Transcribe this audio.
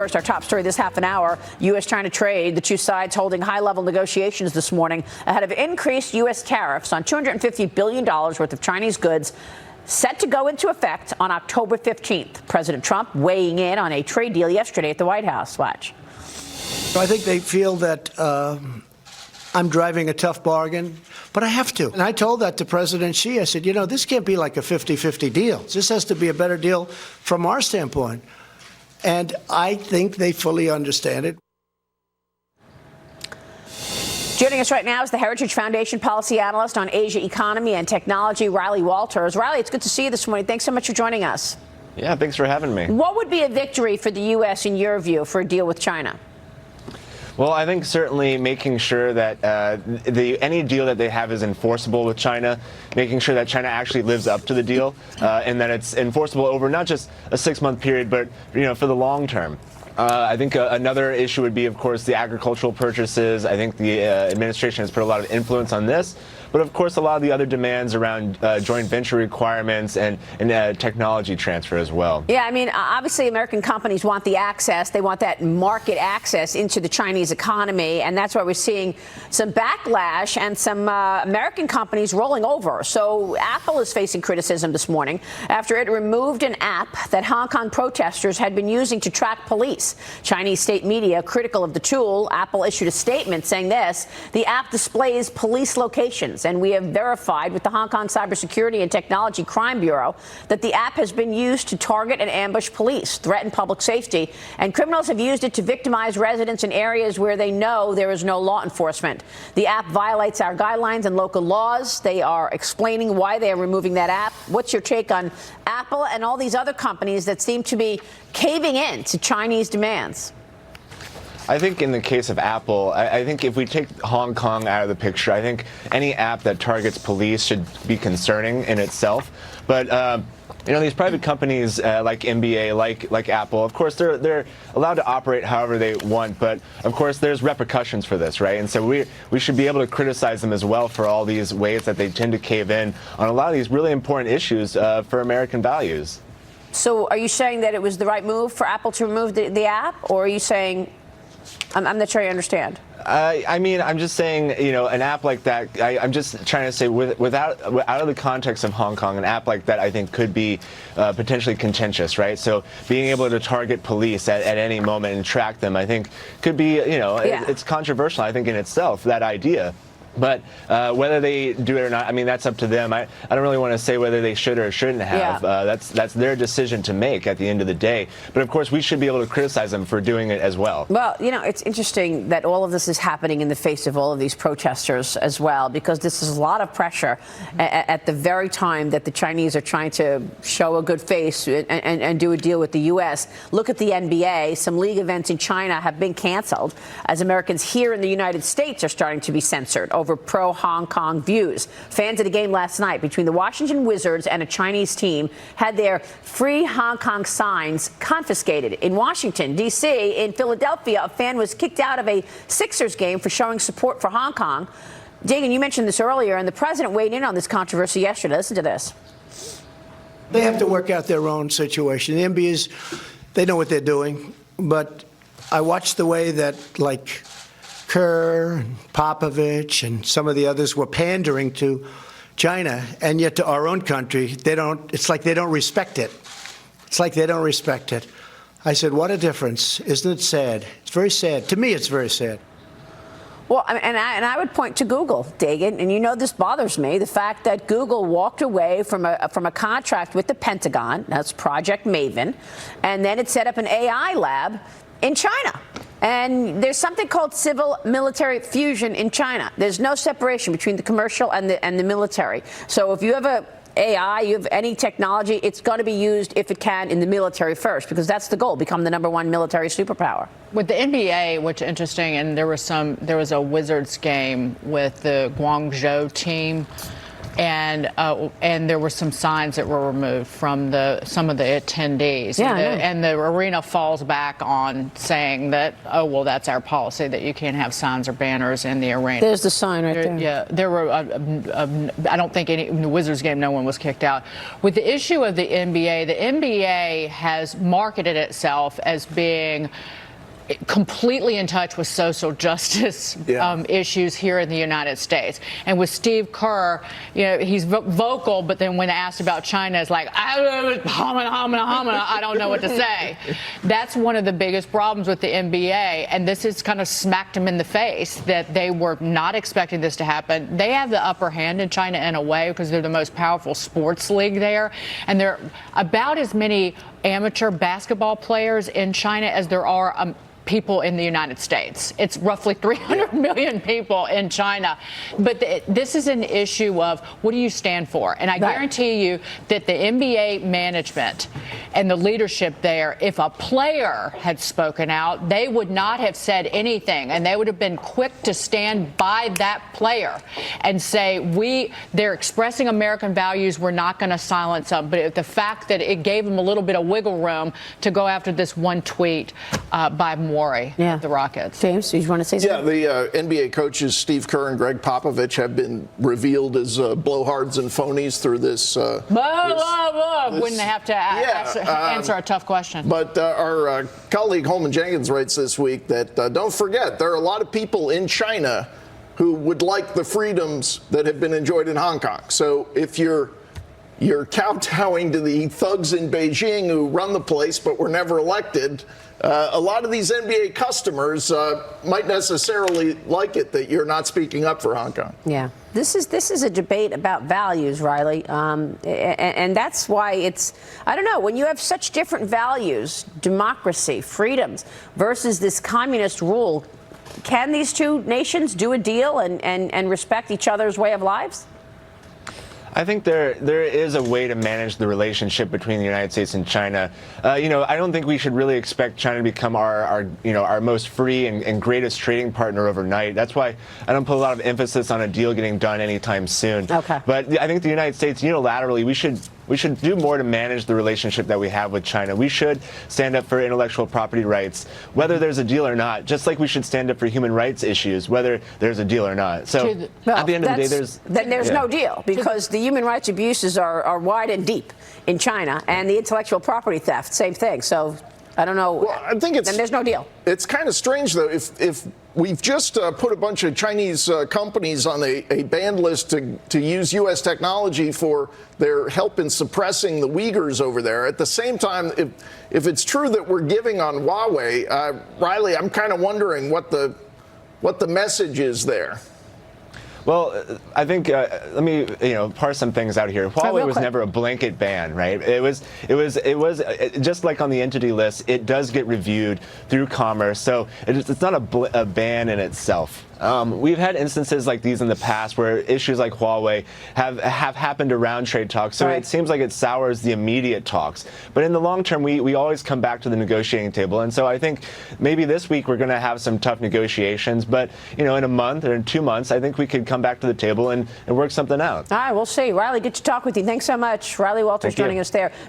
First, our top story this half an hour, U.S. China trade. The two sides holding high-level negotiations this morning ahead of increased U.S. tariffs on $250 billion worth of Chinese goods set to go into effect on October 15th. President Trump weighing in on a trade deal yesterday at the White House. Watch. I think they feel that I'm driving a tough bargain, but I have to. And I told that to President Xi. I said, this can't be like a 50-50 deal. This has to be a better deal from our standpoint. And I think they fully understand it. Joining us right now is the Heritage Foundation policy analyst on Asia economy and technology, Riley Walters. Riley, it's good to see you this morning. Thanks so much for joining us. Yeah, thanks for having me. What would be a victory for the U.S. in your view for a deal with China? Well, I think certainly making sure that any deal that they have is enforceable with China, making sure that China actually lives up to the deal, and that it's enforceable over not just a 6-month period, but for the long term. I think another issue would be, of course, the agricultural purchases. I think the administration has put a lot of influence on this. But, of course, a lot of the other demands around joint venture requirements and technology transfer as well. Yeah, I mean, obviously American companies want the access. They want that market access into the Chinese economy. And that's why we're seeing some backlash and some American companies rolling over. So Apple is facing criticism this morning after it removed an app that Hong Kong protesters had been using to track police. Chinese state media critical of the tool. Apple issued a statement saying this: the app displays police locations. And we have verified with the Hong Kong Cybersecurity and Technology Crime Bureau that the app has been used to target and ambush police, threaten public safety, and criminals have used it to victimize residents in areas where they know there is no law enforcement. The app violates our guidelines and local laws. They are explaining why they are removing that app. What's your take on Apple and all these other companies that seem to be caving in to Chinese demands? I think in the case of Apple, I think if we take Hong Kong out of the picture, I think any app that targets police should be concerning in itself. But these private companies like NBA, like Apple, of course, they're allowed to operate however they want. But of course, there's repercussions for this, right? And so we should be able to criticize them as well for all these ways that they tend to cave in on a lot of these really important issues for American values. So are you saying that it was the right move for Apple to remove the app, or are you saying? I'm not sure I understand. I mean, I'm just saying, an app like that, I'm just trying to say out of the context of Hong Kong, an app like that I think could be potentially contentious, right? So being able to target police at any moment and track them, I think could be, it's controversial, I think, in itself, that idea. But whether they do it or not, I mean, that's up to them. I don't really want to say whether they should or shouldn't have. Yeah. That's their decision to make at the end of the day. But, of course, we should be able to criticize them for doing it as well. Well, it's interesting that all of this is happening in the face of all of these protesters as well, because this is a lot of pressure at the very time that the Chinese are trying to show a good face and do a deal with the U.S. Look at the NBA. Some league events in China have been canceled as Americans here in the United States are starting to be censored over pro-Hong Kong views. Fans at a game last night between the Washington Wizards and a Chinese team had their free Hong Kong signs confiscated. In Washington, D.C., in Philadelphia, a fan was kicked out of a Sixers game for showing support for Hong Kong. Dagan, you mentioned this earlier, and the president weighed in on this controversy yesterday. Listen to this. They have to work out their own situation. The NBA's, they know what they're doing, but I watched the way that, Kerr and Popovich and some of the others were pandering to China, and yet to our own country, it's like they don't respect it. It's like they don't respect it. I said, what a difference. Isn't it sad? It's very sad. To me, it's very sad. Well, and I would point to Google, Dagan, and this bothers me, the fact that Google walked away from a contract with the Pentagon, that's Project Maven, and then it set up an AI lab in China. And there's something called civil-military fusion in China. There's no separation between the commercial and the military. So if you have a AI, you have any technology, it's going to be used, if it can, in the military first, because that's the goal, become the #1 military superpower. With the NBA, which is interesting, and there was a Wizards game with the Guangzhou team. and there were some signs that were removed from some of the attendees. Yeah, and the arena falls back on saying that, oh, well, that's our policy, that you can't have signs or banners in the arena. There's the sign right there. Yeah, there were. I don't think in the Wizards game, no one was kicked out. With the issue of the NBA has marketed itself as being completely in touch with social justice issues here in the United States. And with Steve Kerr, he's vocal, but then when asked about China, it's like, I don't know what to say. That's one of the biggest problems with the NBA, and this has kind of smacked them in the face that they were not expecting this to happen. They have the upper hand in China in a way because they're the most powerful sports league there, and there are about as many amateur basketball players in China as there are people in the United States. It's roughly 300 million people in China. But this is an issue of what do you stand for? And I guarantee you that the NBA management and the leadership there, if a player had spoken out, they would not have said anything. And they would have been quick to stand by that player and say, they're expressing American values, we're not going to silence them. But the fact that it gave them a little bit of wiggle room to go after this one tweet by of the Rockets. James, do you want to say something? Yeah, the NBA coaches Steve Kerr and Greg Popovich have been revealed as blowhards and phonies through this. Wouldn't have to answer a tough question. But our colleague Holman Jenkins writes this week that don't forget, there are a lot of people in China who would like the freedoms that have been enjoyed in Hong Kong. So if you're kowtowing to the thugs in Beijing who run the place but were never elected, a lot of these NBA customers might necessarily like it that you're not speaking up for Hong Kong. Yeah, this is a debate about values, Riley, and that's why it's, I don't know, when you have such different values, democracy, freedoms, versus this communist rule, can these two nations do a deal and respect each other's way of lives? I think there is a way to manage the relationship between the United States and China. I don't think we should really expect China to become our most free and greatest trading partner overnight. That's why I don't put a lot of emphasis on a deal getting done anytime soon. Okay. But I think the United States unilaterally, we should do more to manage the relationship that we have with China. We should stand up for intellectual property rights, whether there's a deal or not, just like we should stand up for human rights issues, whether there's a deal or not. So at the end of the day, there's no deal, because the human rights abuses are wide and deep in China, and the intellectual property theft, same thing. So I don't know. Well, I think then there's no deal. It's kind of strange, though, if we've just put a bunch of Chinese companies on a banned list to use U.S. technology for their help in suppressing the Uyghurs over there. At the same time, if it's true that we're giving on Huawei, Riley, I'm kind of wondering what the message is there. Well, I think let me parse some things out here. Huawei was never a blanket ban, right? It was just like on the entity list. It does get reviewed through commerce, so it's not a ban in itself. We've had instances like these in the past where issues like Huawei have happened around trade talks, so it seems like it sours the immediate talks. But in the long term, we always come back to the negotiating table, and so I think maybe this week we're going to have some tough negotiations, but in a month or in 2 months, I think we could come back to the table and work something out. All right, we'll see. Riley, good to talk with you. Thanks so much. Riley Walters joining us there.